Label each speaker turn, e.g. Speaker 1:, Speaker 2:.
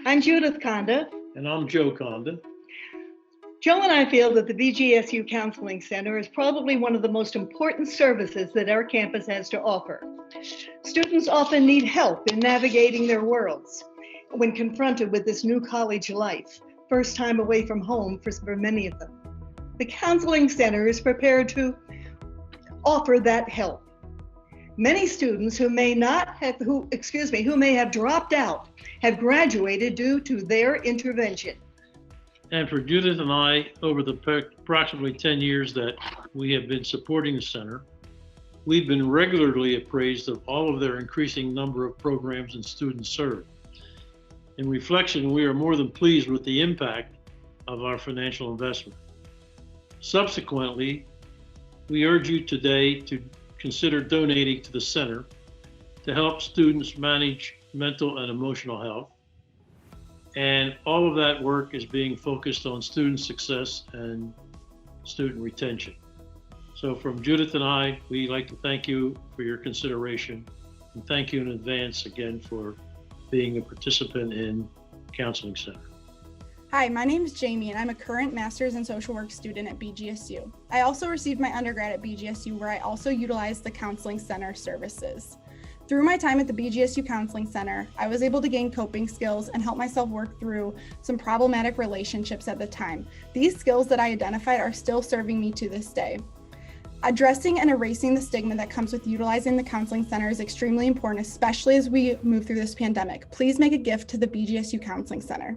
Speaker 1: I'm Judith Conda.
Speaker 2: And I'm Joe Condon.
Speaker 1: Joe and I feel that the BGSU Counseling Center is probably one of the most important services that our campus has to offer. Students often need help in navigating their worlds when confronted with this new college life, first time away from home for many of them. The Counseling Center is prepared to offer that help. Many students who may have dropped out have graduated due to their intervention.
Speaker 2: And for Judith and I, over the approximately 10 years that we have been supporting the center, we've been regularly appraised of all of their increasing number of programs and students served. In reflection, we are more than pleased with the impact of our financial investment. Subsequently, we urge you today to consider donating to the center to help students manage mental and emotional health. And all of that work is being focused on student success and student retention. So from Judith and I, we'd like to thank you for your consideration and thank you in advance again for being a participant in Counseling Center.
Speaker 3: Hi, my name is Jamie and I'm a current Master's in Social Work student at BGSU. I also received my undergrad at BGSU where I also utilized the Counseling Center services. Through my time at the BGSU Counseling Center, I was able to gain coping skills and help myself work through some problematic relationships at the time. These skills that I identified are still serving me to this day. Addressing and erasing the stigma that comes with utilizing the Counseling Center is extremely important, especially as we move through this pandemic. Please make a gift to the BGSU Counseling Center.